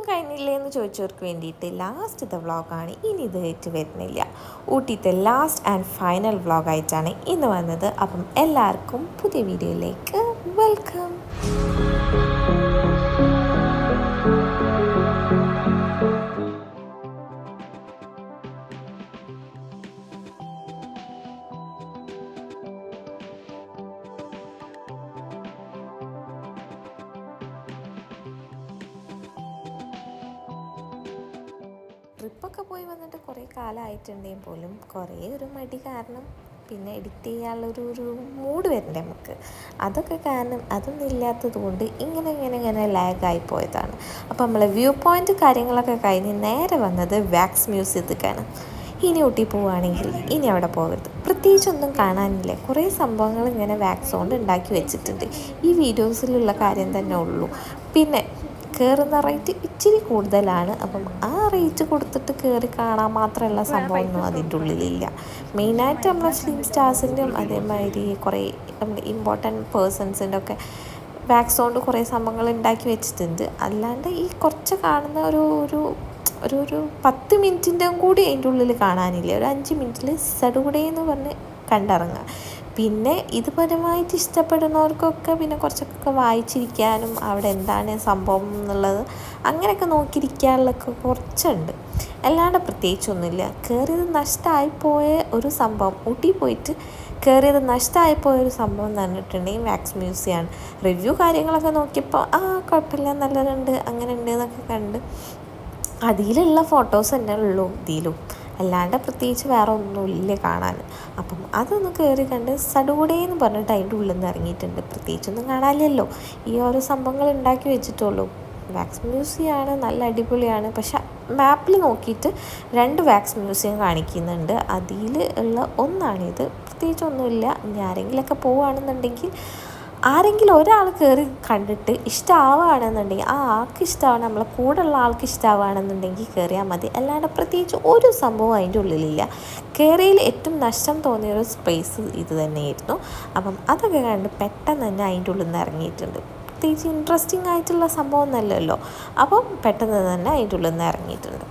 കഴിഞ്ഞില്ലേ എന്ന് ചോദിച്ചവർക്ക് വേണ്ടിയിട്ട് ലാസ്റ്റത്തെ വ്ളോഗാണ് ഇനി ഇത് ആയിട്ട് വരുന്നില്ല. ഊട്ടിത്തെ ലാസ്റ്റ് ആൻഡ് ഫൈനൽ വ്ളോഗായിട്ടാണ് ഇന്ന് വന്നത്. അപ്പം എല്ലാവർക്കും പുതിയ വീഡിയോയിലേക്ക് വെൽക്കം. ട്രിപ്പൊക്കെ പോയി വന്നിട്ട് കുറേ കാലമായിട്ടുണ്ടെങ്കിൽ പോലും കുറേ ഒരു മടി കാരണം പിന്നെ എഡിറ്റ് ചെയ്യാനുള്ളൊരു മൂഡ് വരണ്ടേ നമുക്ക്. അതൊക്കെ കാരണം അതൊന്നും ഇല്ലാത്തത് കൊണ്ട് ഇങ്ങനെ ലാഗായി പോയതാണ്. അപ്പോൾ നമ്മൾ വ്യൂ പോയിൻ്റ് കാര്യങ്ങളൊക്കെ കഴിഞ്ഞ് നേരെ വന്നത് വാക്സ് മ്യൂസിയത്തിലേക്കാണ്. ഇനി ഊട്ടി പോവുകയാണെങ്കിൽ ഇനി അവിടെ പോകരുത്, പ്രത്യേകിച്ചൊന്നും കാണാനില്ല. കുറേ സംഭവങ്ങൾ ഇങ്ങനെ വാക്സ് കൊണ്ട് ഉണ്ടാക്കി വെച്ചിട്ടുണ്ട്. ഈ വീഡിയോസിലുള്ള കാര്യം തന്നെ ഉള്ളൂ. പിന്നെ കയറുന്ന റേറ്റ് ഇച്ചിരി കൂടുതലാണ്. അപ്പം ആ റേറ്റ് കൊടുത്തിട്ട് കയറി കാണാൻ മാത്രമുള്ള സംഭവമൊന്നും അതിൻ്റെ ഉള്ളിലില്ല. മെയിനായിട്ട് നമ്മളെ ഫിലിം സ്റ്റാർസിൻ്റെയും അതേമാതിരി കുറേ നമ്മുടെ ഇമ്പോർട്ടൻറ്റ് പേഴ്സൺസിൻ്റെ ഒക്കെ വാക്സ് കൊണ്ട് കുറേ സംഭവങ്ങൾ ഉണ്ടാക്കി വെച്ചിട്ടുണ്ട്. അല്ലാണ്ട് ഈ കുറച്ച് കാണുന്ന ഒരു 10 മിനിറ്റിൻ്റെ കൂടി അതിൻ്റെ ഉള്ളിൽ കാണാനില്ല. ഒരു 5 മിനിറ്റിൽ സടുകുടേന്ന് പറഞ്ഞ് കണ്ടിറങ്ങുക. പിന്നെ ഇത് പരമായിട്ട് ഇഷ്ടപ്പെടുന്നവർക്കൊക്കെ പിന്നെ കുറച്ചൊക്കെ വായിച്ചിരിക്കാനും അവിടെ എന്താണ് സംഭവം എന്നുള്ളത് അങ്ങനെയൊക്കെ നോക്കിയിരിക്കാനുള്ളതൊക്കെ കുറച്ചുണ്ട്. അല്ലാണ്ട് പ്രത്യേകിച്ചൊന്നുമില്ല. കയറിയത് നഷ്ടമായിപ്പോയ ഒരു സംഭവം, ഊട്ടി പോയിട്ട് കയറിയത് നഷ്ടമായിപ്പോയൊരു സംഭവം എന്ന് പറഞ്ഞിട്ടുണ്ടെങ്കിൽ വാക്സ് മ്യൂസിയമാണ്. റിവ്യൂ കാര്യങ്ങളൊക്കെ നോക്കിയപ്പോൾ കുഴപ്പമില്ല, നല്ലതുണ്ട്, അങ്ങനെ ഉണ്ട് എന്നൊക്കെ കണ്ട് അതിലുള്ള ഫോട്ടോസ് തന്നെ ഉള്ളൂ ഇതിലും. അല്ലാണ്ട് പ്രത്യേകിച്ച് വേറെ ഒന്നുമില്ല കാണാൻ. അപ്പം അതൊന്ന് കയറി കണ്ട് സടുകൂടേന്ന് പറഞ്ഞിട്ട് അതിൻ്റെ ഉള്ളിൽ നിന്ന് ഇറങ്ങിയിട്ടുണ്ട്. പ്രത്യേകിച്ചൊന്നും കാണാനില്ലല്ലോ, ഈ ഓരോ സംഭവങ്ങൾ ഉണ്ടാക്കി വെച്ചിട്ടുള്ളൂ. വാക്സ് മ്യൂസിയമാണ്, നല്ല അടിപൊളിയാണ്. പക്ഷെ മാപ്പിൽ നോക്കിയിട്ട് 2 വാക്സ് മ്യൂസിയം കാണിക്കുന്നുണ്ട്. അതിൽ ഉള്ള ഒന്നാണിത്. പ്രത്യേകിച്ചൊന്നുമില്ല. ഇനി ആരെങ്കിലുമൊക്കെ പോവുകയാണെന്നുണ്ടെങ്കിൽ ആരെങ്കിലും ഒരാൾ കയറി കണ്ടിട്ട് ഇഷ്ടമാവുകയാണെന്നുണ്ടെങ്കിൽ ആ ആൾക്ക് ഇഷ്ടമാണ്, നമ്മളെ കൂടെയുള്ള ആൾക്ക് ഇഷ്ടമാവുകയാണെന്നുണ്ടെങ്കിൽ കയറിയാൽ മതി. അല്ലാണ്ട് പ്രത്യേകിച്ച് ഒരു സംഭവം അതിൻ്റെ ഉള്ളിലില്ല. കയറിയിൽ ഏറ്റവും നഷ്ടം തോന്നിയൊരു സ്പേസ് ഇത് തന്നെയായിരുന്നു. അപ്പം അതൊക്കെ കണ്ട് പെട്ടെന്ന് തന്നെ അതിൻ്റെ ഉള്ളിൽ നിന്ന് ഇറങ്ങിയിട്ടുണ്ട്. പ്രത്യേകിച്ച് ഇൻട്രസ്റ്റിംഗ് ആയിട്ടുള്ള സംഭവം ഒന്നല്ലല്ലോ. അപ്പം പെട്ടെന്ന് തന്നെ അതിൻ്റെ ഉള്ളിൽ നിന്ന് ഇറങ്ങിയിട്ടുണ്ട്.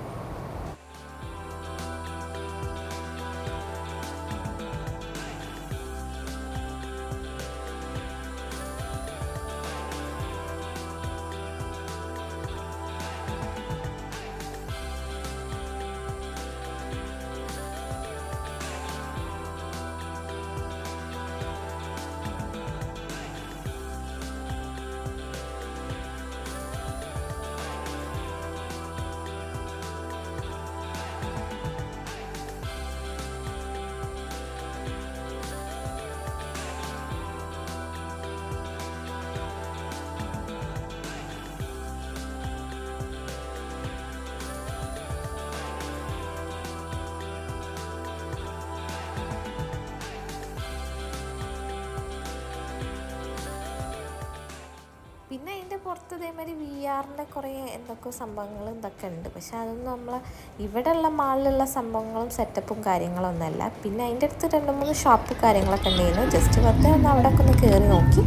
പിന്നെ അതിൻ്റെ പുറത്ത് ഇതേമാതിരി VR കുറേ എന്തൊക്കെ സംഭവങ്ങൾ ഇതൊക്കെ ഉണ്ട്. പക്ഷെ അതൊന്നും നമ്മളെ ഇവിടെയുള്ള മാളിലുള്ള സംഭവങ്ങളും സെറ്റപ്പും കാര്യങ്ങളൊന്നുമല്ല. പിന്നെ അതിൻ്റെ അടുത്ത് 2-3 ഷോപ്പ് കാര്യങ്ങളൊക്കെ ഉണ്ടായിരുന്നു. ജസ്റ്റ് വെറുതെ ഒന്ന് അവിടെയൊക്കെ ഒന്ന് കയറി നോക്കി.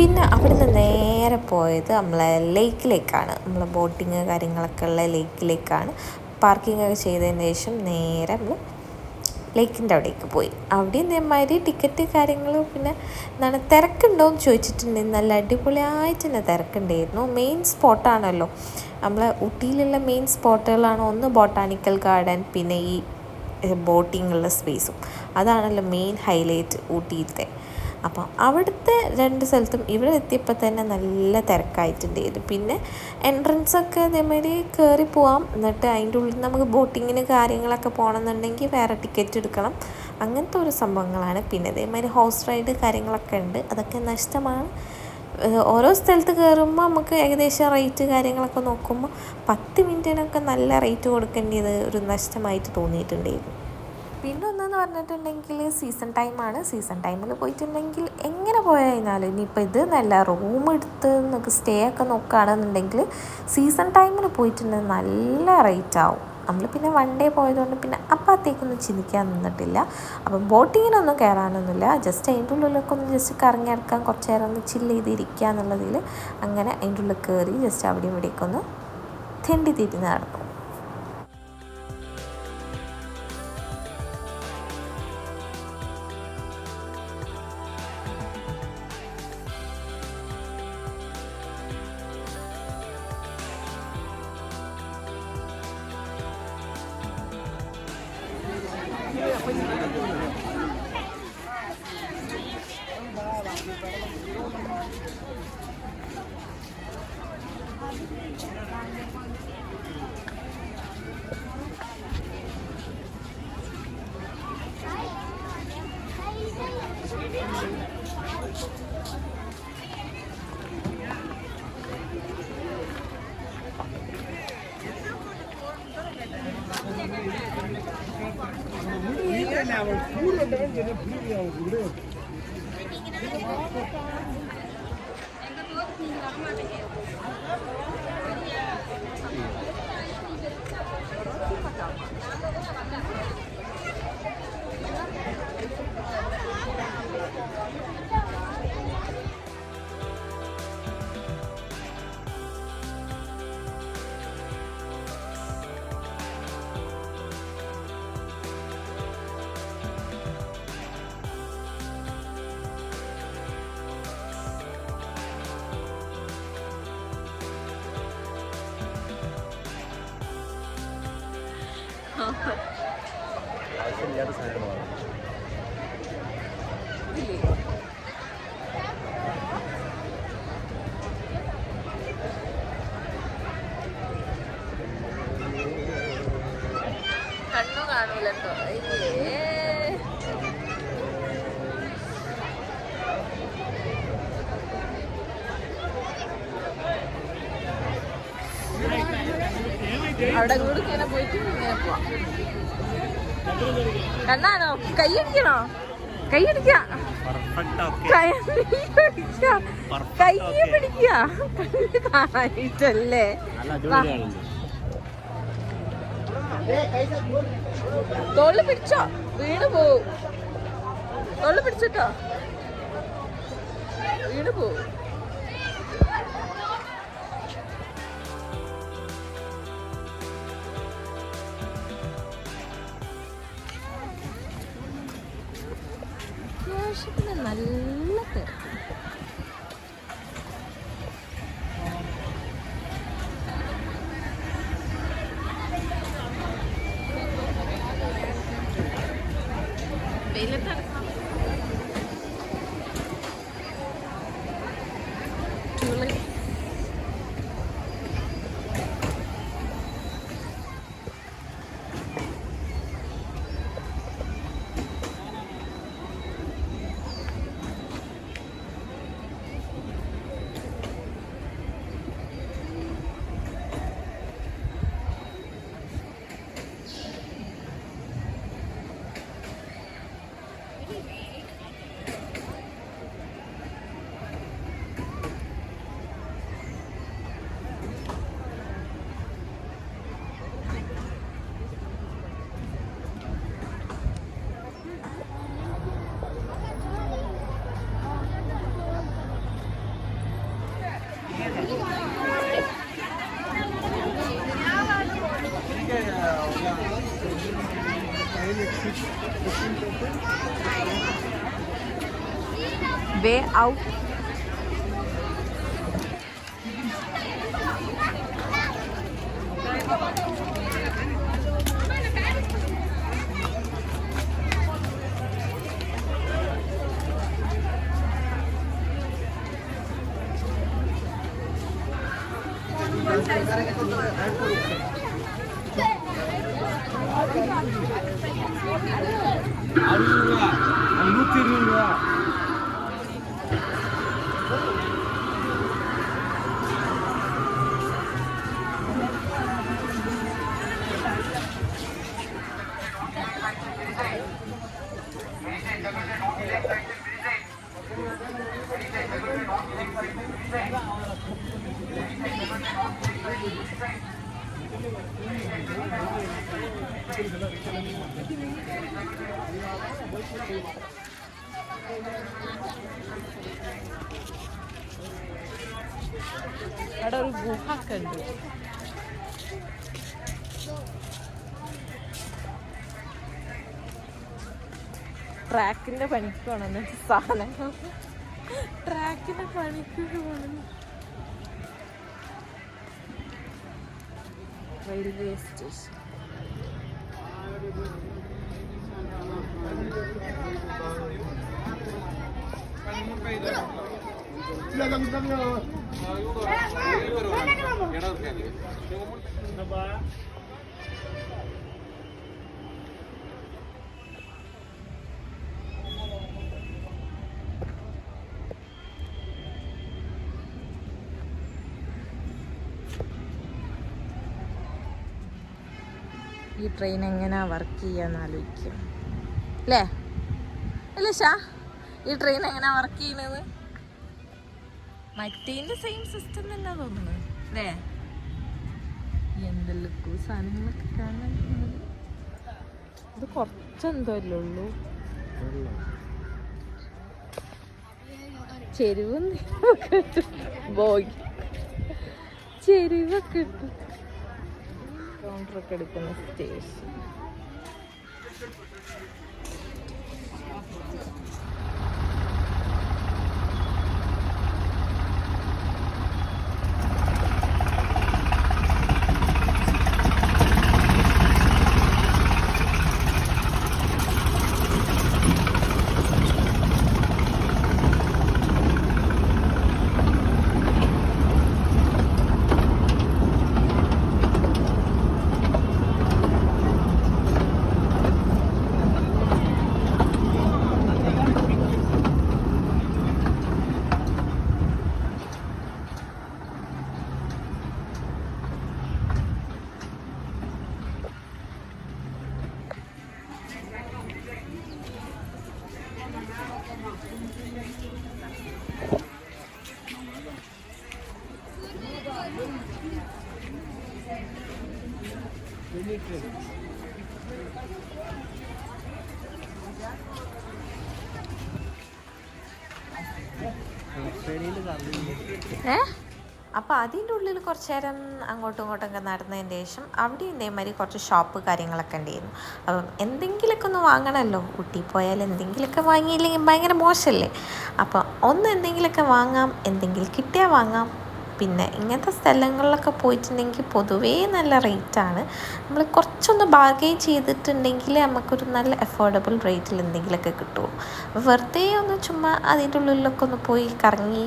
പിന്നെ അവിടെ നിന്ന് നേരെ പോയത് നമ്മളെ ലേക്കിലേക്കാണ്. നമ്മളെ ബോട്ടിങ് കാര്യങ്ങളൊക്കെ ഉള്ള ലേക്കിലേക്കാണ്. പാർക്കിംഗ് ഒക്കെ ചെയ്തതിന് ശേഷം നേരെ നമ്മൾ ലേക്കിൻ്റെ അവിടേക്ക് പോയി. അവിടെ ഇതേമാതിരി ടിക്കറ്റ് കാര്യങ്ങൾ പിന്നെ എന്താണ് തിരക്കുണ്ടോ എന്ന് ചോദിച്ചിട്ടുണ്ടെങ്കിൽ നല്ല അടിപൊളിയായിട്ട് തന്നെ തിരക്കുണ്ടായിരുന്നു. മെയിൻ സ്പോട്ടാണല്ലോ, നമ്മളെ ഊട്ടിയിലുള്ള മെയിൻ സ്പോട്ടുകളാണ്. ഒന്ന് ബൊട്ടാണിക്കൽ ഗാർഡൻ, പിന്നെ ഈ ബോട്ടിംഗ് ഉള്ള സ്പേസും. അതാണല്ലോ മെയിൻ ഹൈലൈറ്റ് ഊട്ടിയിലത്തെ. അപ്പം അവിടുത്തെ 2 സ്ഥലത്തും ഇവിടെ എത്തിയപ്പോൾ തന്നെ നല്ല തിരക്കായിട്ടുണ്ടായിരുന്നു. പിന്നെ എൻട്രൻസൊക്കെ അതേമാതിരി കയറി പോവാം. എന്നിട്ട് അതിൻ്റെ ഉള്ളിൽ നമുക്ക് ബോട്ടിങ്ങിന് കാര്യങ്ങളൊക്കെ പോകണമെന്നുണ്ടെങ്കിൽ വേറെ ടിക്കറ്റ് എടുക്കണം. അങ്ങനത്തെ ഒരു സംഭവങ്ങളാണ്. പിന്നെ അതേമാതിരി ഹോഴ്സ് റൈഡ് കാര്യങ്ങളൊക്കെ ഉണ്ട്. അതൊക്കെ നഷ്ടമാണ്. ഓരോ സ്ഥലത്ത് കയറുമ്പോൾ നമുക്ക് ഏകദേശം റേറ്റ് കാര്യങ്ങളൊക്കെ നോക്കുമ്പോൾ 10 മിനിറ്റിനൊക്കെ നല്ല റേറ്റ് കൊടുക്കേണ്ടത് ഒരു നഷ്ടമായിട്ട് തോന്നിയിട്ടുണ്ടായിരുന്നു. പിന്നെ ഒന്നെന്ന് പറഞ്ഞിട്ടുണ്ടെങ്കിൽ സീസൺ ടൈമാണ്. സീസൺ ടൈമിൽ പോയിട്ടുണ്ടെങ്കിൽ എങ്ങനെ പോയാൽ ഇനിയിപ്പോൾ ഇത് നല്ല റൂം എടുത്ത് നമുക്ക് സ്റ്റേ ഒക്കെ നോക്കുകയാണെന്നുണ്ടെങ്കിൽ സീസൺ ടൈമിൽ പോയിട്ടുണ്ടെങ്കിൽ നല്ല റേറ്റ് ആവും. നമ്മൾ പിന്നെ 1 ഡേ പോയതുകൊണ്ട് പിന്നെ അപ്പോഴത്തേക്കൊന്നും ചിന്തിക്കാൻ നിന്നിട്ടില്ല. അപ്പം ബോട്ടിങ്ങിനൊന്നും കയറാനൊന്നുമില്ല. ജസ്റ്റ് അതിൻ്റെ ഉള്ളിലൊക്കെ ഒന്ന് ജസ്റ്റ് കറങ്ങി നടക്കാൻ, കുറച്ച് നേരം ഒന്ന് ചില്ല് ചെയ്തിരിക്കുക എന്നുള്ളതിൽ അങ്ങനെ അതിൻ്റെ ഉള്ളിൽ കയറി ജസ്റ്റ് അവിടെ ഇവിടേക്കൊന്ന് തെണ്ടി തിരിഞ്ഞ് നടന്നു. കണ്ണു കാണൂലോ. അവിടെ കൂടെ ഇങ്ങനെ പോയിട്ട് ഇങ്ങനെ പോവാം. കണ്ണാണോ? കൈയടിക്കണോ? കൈയടിക്ക, കൈ പിടിക്കുക. കാണാനിട്ടല്ലേ? തോളിൽ പിടിച്ചോ, വീണ് പോവും. തോളിൽ പിടിച്ചിട്ടോ, വീണ് പോവും. നല്ല തിരക്ക്. Way out. അവിടെ ഒരു ഗുഹ ഒക്കെ ഉണ്ട്. ട്രാക്കിൻ്റെ പണിക്ക് പോകണം സാധനങ്ങൾ ട്രാക്കിൻ്റെ പണിക്ക് പോകണം. Railway station. ഈ ട്രെയിൻ എങ്ങനെയാ വർക്ക് ചെയ്യാന്ന് ആലോചിക്കുക അല്ലേ? അല്ലേ ഷാ, ഈ ട്രെയിൻ എങ്ങനെയാ വർക്ക് ചെയ്യുന്നത്? മറ്റേന്റെ സെയിം സിസ്റ്റം തന്നെ തോന്നുന്നു അല്ലേ? എന്തെല്ലാം സാധനങ്ങളൊക്കെ കാണാൻ. ഇത് കുറച്ചെന്തോ അല്ലേ ഉള്ളൂ. ചെരുവൊക്കെ പോയി, ചെരുവൊക്കെ ഇട്ടു. കൗണ്ടറൊക്കെ എടുക്കുന്ന സ്റ്റേഷൻ. അപ്പോൾ അതിൻ്റെ ഉള്ളിൽ കുറച്ച് നേരം അങ്ങോട്ടും ഇങ്ങോട്ടൊക്കെ നടന്നതിന് ശേഷം അവിടെ ഇതേമാതിരി കുറച്ച് ഷോപ്പ് കാര്യങ്ങളൊക്കെ ഉണ്ടായിരുന്നു. അപ്പം എന്തെങ്കിലുമൊക്കെ ഒന്ന് വാങ്ങണമല്ലോ, ഊട്ടി പോയാൽ എന്തെങ്കിലുമൊക്കെ വാങ്ങിയില്ലെങ്കിൽ ഭയങ്കര മോശമല്ലേ. അപ്പം എന്തെങ്കിലുമൊക്കെ വാങ്ങാം, എന്തെങ്കിലും കിട്ടിയാൽ വാങ്ങാം. പിന്നെ ഇങ്ങനത്തെ സ്ഥലങ്ങളിലൊക്കെ പോയിട്ടുണ്ടെങ്കിൽ പൊതുവേ നല്ല റേറ്റാണ്. നമ്മൾ കുറച്ചൊന്ന് ബാർഗെയിൻ ചെയ്തിട്ടുണ്ടെങ്കിൽ നമുക്കൊരു നല്ല അഫോർഡബിൾ റേറ്റിൽ എന്തെങ്കിലുമൊക്കെ കിട്ടുമോ. വെറുതെ ഒന്ന് ചുമ്മാ അതിൻ്റെ ഉള്ളിലൊക്കെ ഒന്ന് പോയി കറങ്ങി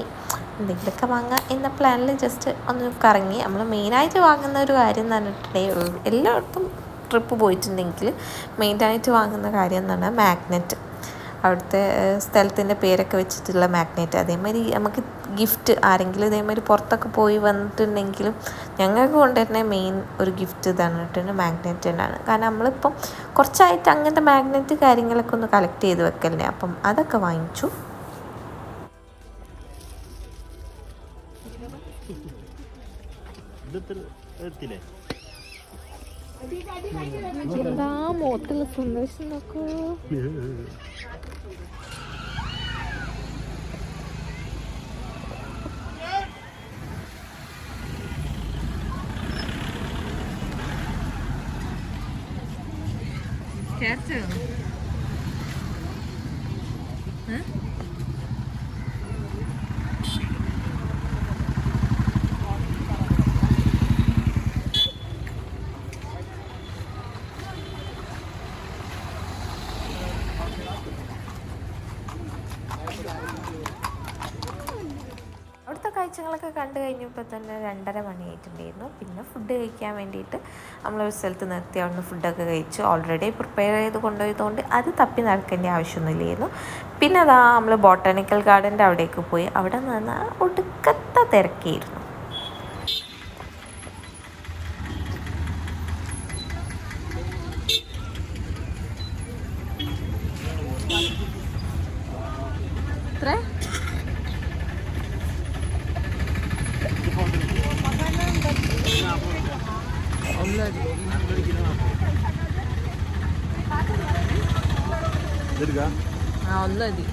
എന്തെങ്കിലുമൊക്കെ വാങ്ങാം എന്ന പ്ലാനിൽ ജസ്റ്റ് ഒന്ന് കറങ്ങി. നമ്മൾ മെയിനായിട്ട് വാങ്ങുന്ന ഒരു കാര്യം എന്ന് പറഞ്ഞിട്ടുണ്ടെങ്കിൽ, എല്ലായിടത്തും ട്രിപ്പ് പോയിട്ടുണ്ടെങ്കിൽ മെയിനായിട്ട് വാങ്ങുന്ന കാര്യം എന്ന് പറഞ്ഞാൽ മാഗ്നറ്റ്. അവിടുത്തെ സ്ഥലത്തിൻ്റെ പേരൊക്കെ വെച്ചിട്ടുള്ള മാഗ്നറ്റ്. അതേമാതിരി നമുക്ക് ഗിഫ്റ്റ് ആരെങ്കിലും ഇതേമാതിരി പുറത്തൊക്കെ പോയി വന്നിട്ടുണ്ടെങ്കിലും ഞങ്ങൾക്ക് കൊണ്ടുവരുന്ന മെയിൻ ഒരു ഗിഫ്റ്റ് ഇതാണ് കേട്ടോ, മാഗ്നറ്റ് തന്നെയാണ്. കാരണം നമ്മളിപ്പം കുറച്ചായിട്ട് അങ്ങനത്തെ മാഗ്നറ്റ് കാര്യങ്ങളൊക്കെ ഒന്ന് കളക്ട് ചെയ്ത് വെക്കല്ലേ. അപ്പം അതൊക്കെ വാങ്ങിച്ചു. എന്താ മോത്തുള്ള സന്തോഷം നോക്കൂ. അവിടുത്തെ കാഴ്ചകളൊക്കെ കണ്ടു കഴിഞ്ഞപ്പോൾ തന്നെ 2:30 മണിയായിട്ടുണ്ടായിരുന്നു. പിന്നെ ഫുഡ് കഴിക്കാൻ വേണ്ടിയിട്ട് നമ്മളൊരു സ്ഥലത്ത് നിർത്തി അവിടുന്ന് ഫുഡൊക്കെ കഴിച്ചു. ഓൾറെഡി പ്രിപ്പയർ ചെയ്ത് കൊണ്ടുപോയതുകൊണ്ട് അത് തപ്പി നടക്കേണ്ട ആവശ്യമൊന്നുമില്ലായിരുന്നു. പിന്നെ അതാ നമ്മൾ ബോട്ടാണിക്കൽ ഗാർഡൻ്റെ അവിടേക്ക് പോയി. അവിടെ നിന്ന് ഒടുക്കത്തെ തിരക്കായിരുന്നു. ഒന്നതി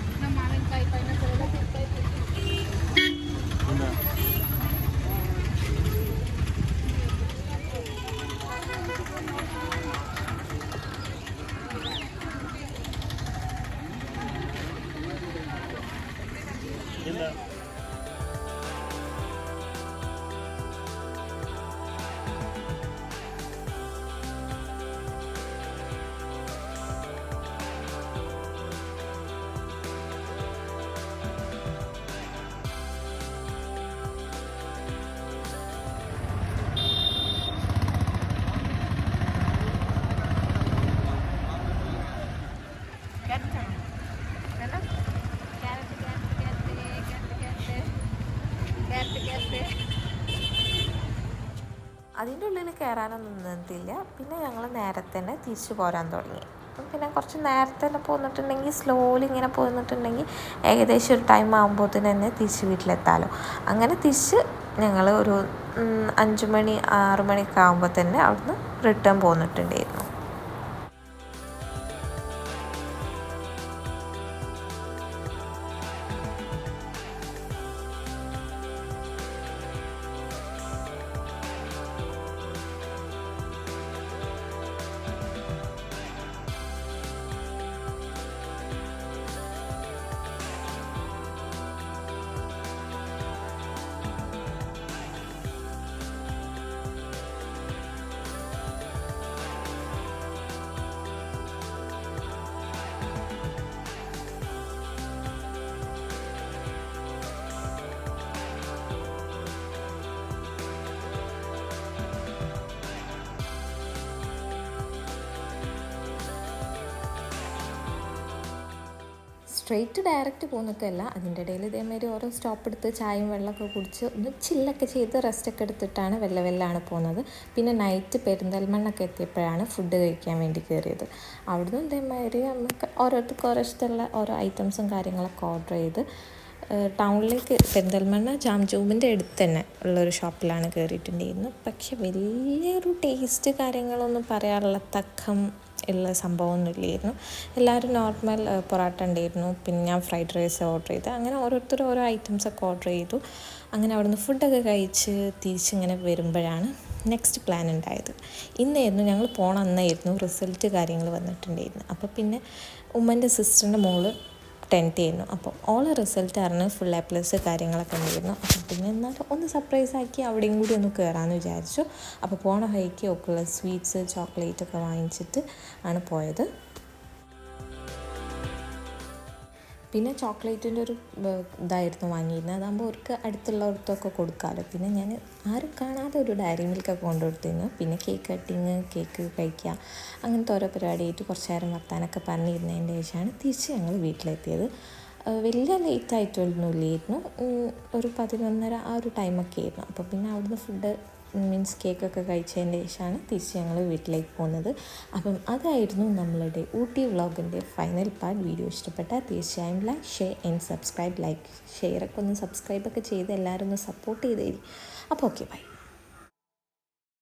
കയറാനൊന്നും നിന്നില്ല. പിന്നെ ഞങ്ങൾ നേരത്തെ തന്നെ തിരിച്ചു പോരാൻ തുടങ്ങി. പിന്നെ കുറച്ച് നേരത്തെ തന്നെ പോന്നിട്ടുണ്ടെങ്കിൽ സ്ലോലി ഇങ്ങനെ പോന്നിട്ടുണ്ടെങ്കിൽ ഏകദേശം ഒരു ടൈം ആകുമ്പോഴത്തേന് തന്നെ തിരിച്ച് വീട്ടിലെത്താമല്ലോ. അങ്ങനെ തിരിച്ച് ഞങ്ങൾ ഒരു 5 മണി 6 മണിയൊക്കെ ആകുമ്പോൾ തന്നെ അവിടുന്ന് റിട്ടേൺ പോന്നിട്ടുണ്ടായിരുന്നു. സ്ട്രെയിറ്റ് ഡയറക്റ്റ് പോകുന്നൊക്കെയല്ല, അതിൻ്റെ ഇടയിൽ ഇതേമാതിരി ഓരോ സ്റ്റോപ്പ് എടുത്ത് ചായയും വെള്ളമൊക്കെ കുടിച്ച് ഒന്ന് ചില്ലൊക്കെ ചെയ്ത് റെസ്റ്റൊക്കെ എടുത്തിട്ടാണ് വെല്ലാണ് പോകുന്നത്. പിന്നെ നൈറ്റ് പെരിന്തൽമണ്ണൊക്കെ എത്തിയപ്പോഴാണ് ഫുഡ് കഴിക്കാൻ വേണ്ടി കയറിയത്. അവിടുന്ന് ഇതേമാതിരി നമുക്ക് ഓരോരുത്തർക്ക് ഓരോ ഇഷ്ടമുള്ള ഓരോ ഐറ്റംസും കാര്യങ്ങളൊക്കെ ഓർഡർ ചെയ്ത് ടൗണിലേക്ക് പെരിന്തൽമണ്ണ ജാംജൂമിൻ്റെ അടുത്ത് തന്നെ ഉള്ളൊരു ഷോപ്പിലാണ് കയറിയിട്ടുണ്ടായിരുന്നു. പക്ഷെ വലിയൊരു ടേസ്റ്റ് കാര്യങ്ങളൊന്നും പറയാനുള്ള തക്കം ഉള്ള സംഭവമൊന്നും ഇല്ലായിരുന്നു. എല്ലാവരും നോർമൽ പൊറോട്ട ഉണ്ടായിരുന്നു. പിന്നെ ഞാൻ ഫ്രൈഡ് റൈസ് ഓർഡർ ചെയ്ത് അങ്ങനെ ഓരോരുത്തരും ഓരോ ഐറ്റംസൊക്കെ ഓർഡർ ചെയ്തു. അങ്ങനെ അവിടുന്ന് ഫുഡൊക്കെ കഴിച്ച് തിരിച്ചിങ്ങനെ വരുമ്പോഴാണ് നെക്സ്റ്റ് പ്ലാൻ ഉണ്ടായത്. ഇന്നായിരുന്നു ഞങ്ങൾ അന്നായിരുന്നു റിസൾട്ട് കാര്യങ്ങൾ വന്നിട്ടുണ്ടായിരുന്നു. അപ്പോൾ പിന്നെ ഉമ്മൻ്റെ സിസ്റ്ററിൻ്റെ മോള് 10th ആയിരുന്നു. അപ്പോൾ ഓളെ റിസൾട്ട് അറിഞ്ഞ് ഫുൾ A+ കാര്യങ്ങളൊക്കെ ഉണ്ടായിരുന്നു. അപ്പോൾ പിന്നെ എന്നാലും ഒന്ന് സർപ്രൈസ് ആക്കി അവിടെയും കൂടി ഒന്ന് കയറാമെന്ന് വിചാരിച്ചു. അപ്പോൾ പോണ വഴിക്ക് ഒക്കെയുള്ള സ്വീറ്റ്സ് ചോക്ലേറ്റൊക്കെ വാങ്ങിച്ചിട്ട് ആണ് പോയത്. പിന്നെ ചോക്ലേറ്റിൻ്റെ ഒരു ഇതായിരുന്നു വാങ്ങിയിരുന്നത്. അതാകുമ്പോൾ അവർക്ക് അടുത്തുള്ളവർക്കൊക്കെ കൊടുക്കാമല്ലോ. പിന്നെ ഞാൻ ആരും കാണാതെ ഒരു ഡയറി മിൽക്കൊക്കെ കൊണ്ടുകൊടുത്തിരുന്നു. പിന്നെ കേക്ക് കട്ടിങ്, കേക്ക് കഴിക്കുക, അങ്ങനത്തെ ഓരോ പരിപാടിയായിട്ട് കുറച്ച് നേരം വർത്താനൊക്കെ പറഞ്ഞിരുന്നതിൻ്റെ ശേഷമാണ് തിരിച്ച് ഞങ്ങൾ വീട്ടിലെത്തിയത്. വലിയ ലേറ്റ് ആയിട്ടൊന്നും ഇല്ലായിരുന്നു, ഒരു 11:30 ആ ഒരു ടൈമൊക്കെ ആയിരുന്നു. അപ്പോൾ പിന്നെ അവിടുന്ന് ഫുഡ് മീൻസ് കേക്കൊക്കെ കഴിച്ചതിൻ്റെ ശേഷമാണ് തിരിച്ച് ഞങ്ങൾ വീട്ടിലേക്ക് പോകുന്നത്. അപ്പം അതായിരുന്നു നമ്മളുടെ ഊട്ടി വ്ളോഗിൻ്റെ ഫൈനൽ പാർട്ട്. വീഡിയോ ഇഷ്ടപ്പെട്ടാൽ തീർച്ചയായും like, share and subscribe. Like ഷെയറൊക്കെ ഒന്ന് സബ്സ്ക്രൈബൊക്കെ ചെയ്ത് എല്ലാവരും ഒന്ന് സപ്പോർട്ട് ചെയ്തേരി. അപ്പോൾ ഓക്കെ, ബൈ.